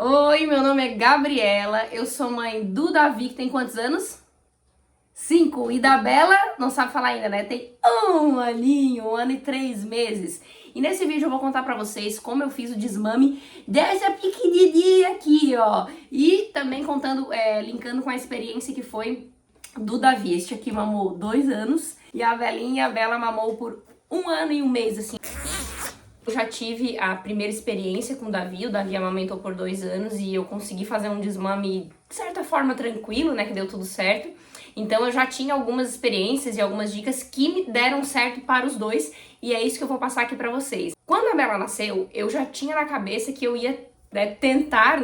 Oi, meu nome é Gabriela, eu sou mãe do Davi, que tem quantos anos? 5. E da Bela, não sabe falar ainda, né? Tem um aninho, 1 ano e 3 meses. E nesse vídeo eu vou contar pra vocês como eu fiz o desmame dessa pequenininha aqui, ó. E também contando, linkando com a experiência que foi do Davi. Este aqui mamou 2 anos e a Belinha, a Bela mamou por 1 ano e 1 mês, assim. Eu já tive a primeira experiência com o Davi amamentou por 2 anos e eu consegui fazer um desmame, de certa forma, tranquilo, né, que deu tudo certo. Então eu já tinha algumas experiências e algumas dicas que me deram certo para os dois e é isso que eu vou passar aqui pra vocês. Quando a Bela nasceu, eu já tinha na cabeça que eu ia tentar,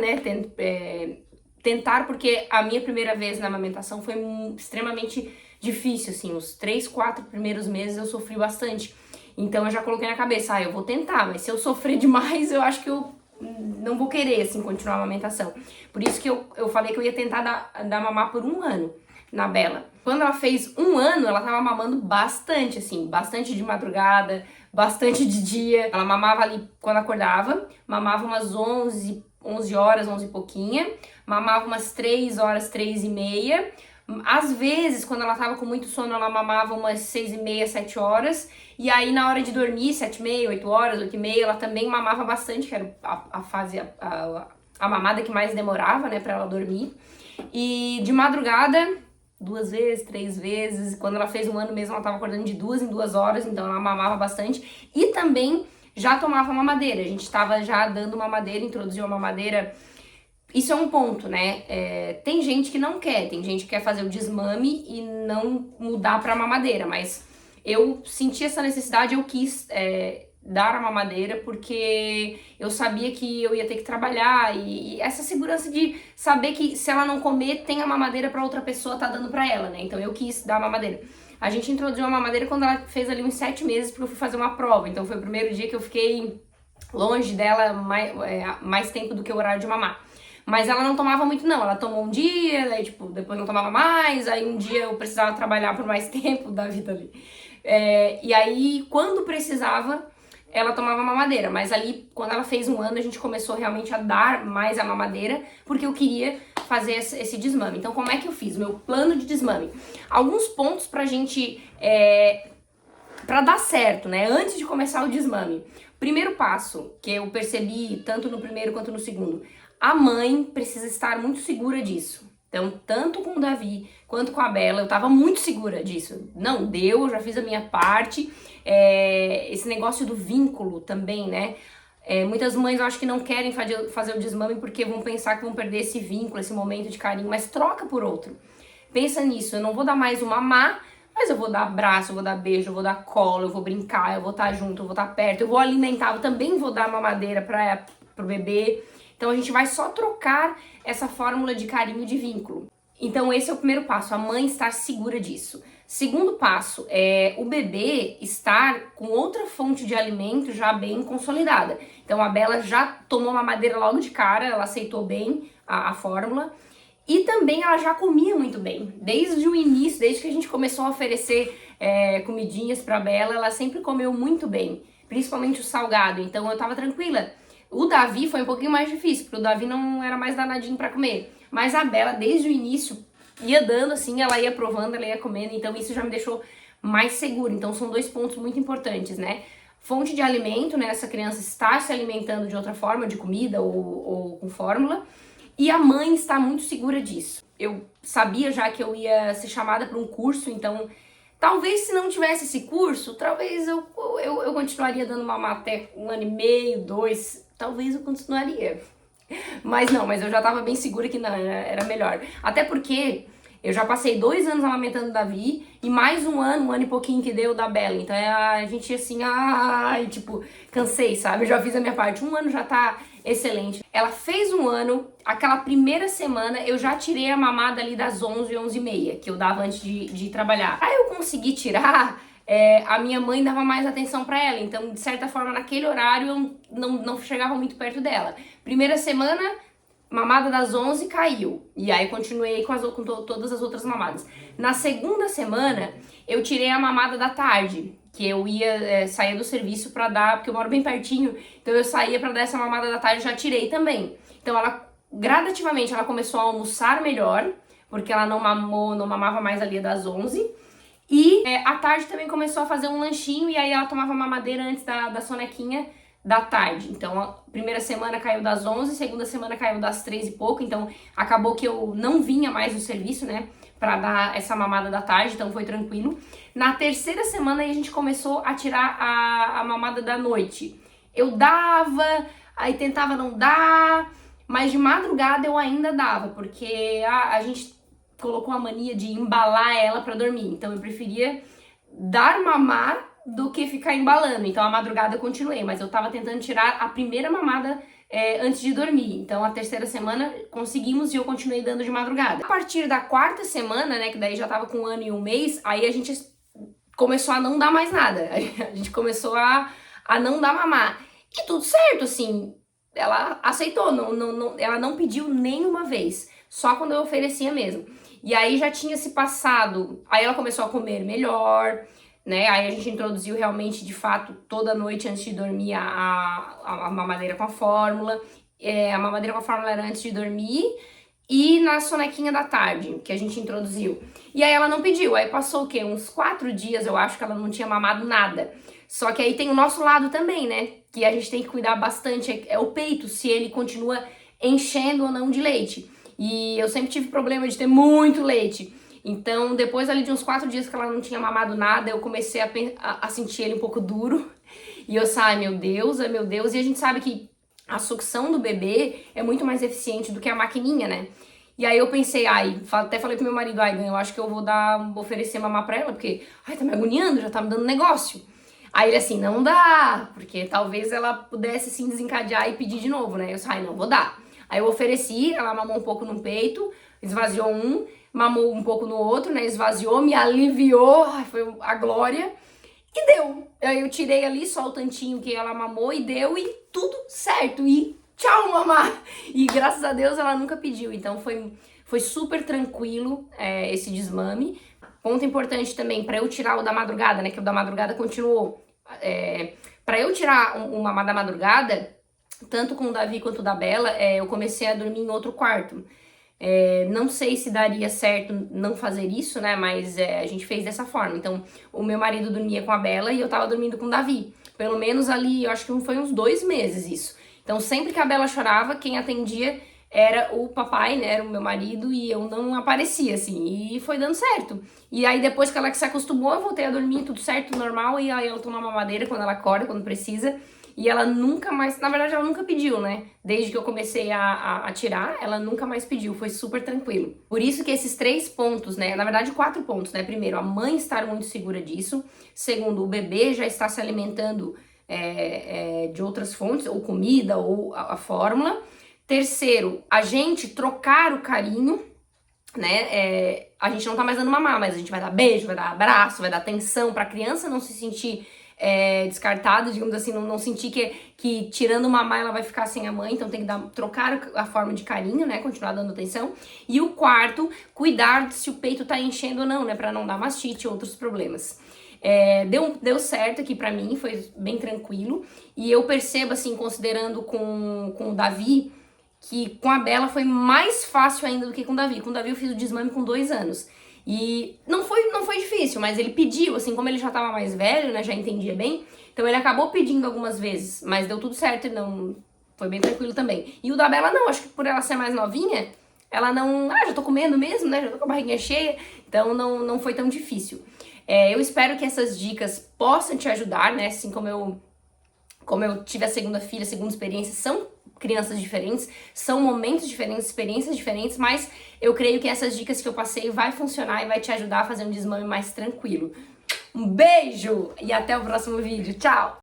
tentar, porque a minha primeira vez na amamentação foi extremamente difícil, assim, os 3, 4 primeiros meses eu sofri bastante. Então eu já coloquei na cabeça, eu vou tentar, mas se eu sofrer demais, eu acho que eu não vou querer, assim, continuar a amamentação. Por isso que eu falei que eu ia tentar dar mamar por 1 ano na Bela. Quando ela fez 1 ano, ela tava mamando bastante, assim, bastante de madrugada, bastante de dia. Ela mamava ali quando acordava, mamava umas 11 horas, 11 e pouquinha, mamava umas 3 horas, 3 e meia. Às vezes, quando ela tava com muito sono, ela mamava umas 6 e meia, 7 horas. E aí, na hora de dormir, 7 e meia, 8 horas, 8 e meia, ela também mamava bastante, que era a fase, a mamada que mais demorava, né, pra ela dormir. E de madrugada, 2 vezes, 3 vezes. Quando ela fez 1 ano mesmo, ela tava acordando de 2 em 2 horas, então ela mamava bastante. E também já tomava mamadeira. A gente tava já dando mamadeira, introduziu a mamadeira. Isso é um ponto, né? Tem gente que não quer, tem gente que quer fazer o desmame e não mudar pra mamadeira, mas eu senti essa necessidade, eu quis dar a mamadeira porque eu sabia que eu ia ter que trabalhar e essa segurança de saber que se ela não comer, tem a mamadeira pra outra pessoa tá dando pra ela, né? Então eu quis dar a mamadeira. A gente introduziu a mamadeira quando ela fez ali uns 7 meses, porque eu fui fazer uma prova, então foi o primeiro dia que eu fiquei longe dela mais tempo do que o horário de mamar. Mas ela não tomava muito, não. Ela tomou um dia, aí, tipo, depois não tomava mais. Aí um dia eu precisava trabalhar por mais tempo da vida ali. E aí, quando precisava, ela tomava mamadeira. Mas ali, quando ela fez 1 ano, a gente começou realmente a dar mais a mamadeira, porque eu queria fazer esse desmame. Então, como é que eu fiz? Meu plano de desmame. Alguns pontos pra gente... pra dar certo, né? Antes de começar o desmame. Primeiro passo, que eu percebi tanto no primeiro quanto no segundo, a mãe precisa estar muito segura disso. Então, tanto com o Davi quanto com a Bela, eu tava muito segura disso. Não, deu, eu já fiz a minha parte. Esse negócio do vínculo também, né? Muitas mães eu acho que não querem fazer o desmame porque vão pensar que vão perder esse vínculo, esse momento de carinho, mas troca por outro. Pensa nisso, eu não vou dar mais o mamar, mas eu vou dar abraço, eu vou dar beijo, eu vou dar colo, eu vou brincar, eu vou estar junto, eu vou estar perto, eu vou alimentar, eu também vou dar mamadeira pro bebê. Então a gente vai só trocar essa fórmula de carinho de vínculo. Então esse é o primeiro passo, a mãe estar segura disso. Segundo passo é o bebê estar com outra fonte de alimento já bem consolidada. Então a Bela já tomou mamadeira logo de cara, ela aceitou bem a fórmula. E também ela já comia muito bem. Desde o início, desde que a gente começou a oferecer comidinhas pra Bela, ela sempre comeu muito bem. Principalmente o salgado, então eu tava tranquila. O Davi foi um pouquinho mais difícil, porque o Davi não era mais danadinho pra comer. Mas a Bela, desde o início, ia dando assim, ela ia provando, ela ia comendo, então isso já me deixou mais segura. Então são 2 pontos muito importantes, né? Fonte de alimento, né? Essa criança está se alimentando de outra forma, de comida ou com fórmula. E a mãe está muito segura disso. Eu sabia já que eu ia ser chamada para um curso, então talvez se não tivesse esse curso, talvez eu continuaria dando mamar até 1 ano e meio, 2, talvez eu continuaria. Mas não, mas eu já tava bem segura que não, era melhor. Até porque eu já passei 2 anos amamentando o Davi e mais 1 ano e pouquinho que deu da Bela. Então a gente assim, tipo, cansei, sabe? Eu já fiz a minha parte. 1 ano já tá excelente. Ela fez 1 ano, aquela primeira semana eu já tirei a mamada ali das 11, 11 e meia, que eu dava antes de trabalhar. Pra eu conseguir tirar, a minha mãe dava mais atenção pra ela. Então, de certa forma, naquele horário eu não chegava muito perto dela. Primeira semana, mamada das 11 caiu. E aí continuei com todas as outras mamadas. Na segunda semana, eu tirei a mamada da tarde, que eu ia sair do serviço pra dar, porque eu moro bem pertinho, então eu saía pra dar essa mamada da tarde e já tirei também. Então ela gradativamente ela começou a almoçar melhor, porque ela não mamava mais ali das 11. E à tarde também começou a fazer um lanchinho e aí ela tomava mamadeira antes da sonequinha da tarde. Então a primeira semana caiu das 11, segunda semana caiu das 3 e pouco, então acabou que eu não vinha mais no serviço, né, pra dar essa mamada da tarde, então foi tranquilo. Na terceira semana aí a gente começou a tirar a mamada da noite. Eu dava, aí tentava não dar, mas de madrugada eu ainda dava, porque a gente colocou a mania de embalar ela pra dormir, então eu preferia dar mamar do que ficar embalando. Então a madrugada eu continuei, mas eu tava tentando tirar a primeira mamada antes de dormir. Então a terceira semana conseguimos e eu continuei dando de madrugada. A partir da quarta semana, né, que daí já tava com 1 ano e 1 mês, aí a gente começou a não dar mais nada. A gente começou a não dar mamar. E tudo certo, assim, ela aceitou, ela não pediu nenhuma vez, só quando eu oferecia mesmo. E aí já tinha se passado, aí ela começou a comer melhor, né? Aí a gente introduziu realmente, de fato, toda noite antes de dormir a mamadeira com a fórmula. A mamadeira com a fórmula era antes de dormir e na sonequinha da tarde, que a gente introduziu. E aí ela não pediu, aí passou o quê? Uns 4 dias, eu acho que ela não tinha mamado nada. Só que aí tem o nosso lado também, né? Que a gente tem que cuidar bastante, é o peito, se ele continua enchendo ou não de leite. E eu sempre tive problema de ter muito leite. Então, depois ali de uns 4 dias que ela não tinha mamado nada, eu comecei a sentir ele um pouco duro. E eu saí, meu Deus, é meu Deus. E a gente sabe que a sucção do bebê é muito mais eficiente do que a maquininha, né? E aí eu pensei, até falei pro meu marido, eu acho que eu vou oferecer mamar pra ela, porque, tá me agoniando, já tá me dando negócio. Aí ele assim, não dá, porque talvez ela pudesse assim desencadear e pedir de novo, né? Eu disse, não, vou dar. Aí eu ofereci, ela mamou um pouco no peito, esvaziou mamou um pouco no outro, né? Esvaziou, me aliviou, foi a glória. E deu. Aí eu tirei ali só o tantinho que ela mamou e deu e tudo certo. E tchau, mamá! E graças a Deus ela nunca pediu. Então foi super tranquilo esse desmame. Ponto importante também, pra eu tirar o da madrugada, né? Que o da madrugada continuou. Pra eu tirar o mamá da madrugada, tanto com o Davi quanto o da Bela, eu comecei a dormir em outro quarto. Não sei se daria certo não fazer isso, né? Mas a gente fez dessa forma. Então, o meu marido dormia com a Bela e eu tava dormindo com o Davi. Pelo menos ali, eu acho que foi uns 2 meses isso. Então, sempre que a Bela chorava, quem atendia era o papai, né? Era o meu marido e eu não aparecia, assim. E foi dando certo. E aí, depois que ela se acostumou, eu voltei a dormir, tudo certo, normal. E aí, ela toma mamadeira quando ela acorda, quando precisa. E ela nunca mais, na verdade ela nunca pediu, né? Desde que eu comecei a tirar, ela nunca mais pediu, foi super tranquilo. Por isso que esses 3 pontos, né? Na verdade 4 pontos, né? Primeiro, a mãe estar muito segura disso. Segundo, o bebê já está se alimentando de outras fontes, ou comida, ou a fórmula. Terceiro, a gente trocar o carinho, né? A gente não tá mais dando mamar, mas a gente vai dar beijo, vai dar abraço, vai dar atenção pra criança não se sentir descartada, digamos assim, não sentir que tirando o mamar ela vai ficar sem a mãe, então tem que trocar a forma de carinho, né, continuar dando atenção. E o quarto, cuidar se o peito tá enchendo ou não, né, pra não dar mastite e outros problemas. Deu certo aqui pra mim, foi bem tranquilo, e eu percebo, assim, considerando com o Davi, que com a Bela foi mais fácil ainda do que com o Davi. Com o Davi eu fiz o desmame com 2 anos. E não foi difícil, mas ele pediu, assim, como ele já tava mais velho, né, já entendia bem, então ele acabou pedindo algumas vezes, mas deu tudo certo e não foi bem tranquilo também. E o da Bela não, acho que por ela ser mais novinha, ela não, já tô comendo mesmo, né, já tô com a barriguinha cheia, então não foi tão difícil. Eu espero que essas dicas possam te ajudar, né, assim como eu tive a segunda filha, a segunda experiência, são crianças diferentes, são momentos diferentes, experiências diferentes, mas eu creio que essas dicas que eu passei vai funcionar e vai te ajudar a fazer um desmame mais tranquilo. Um beijo e até o próximo vídeo. Tchau!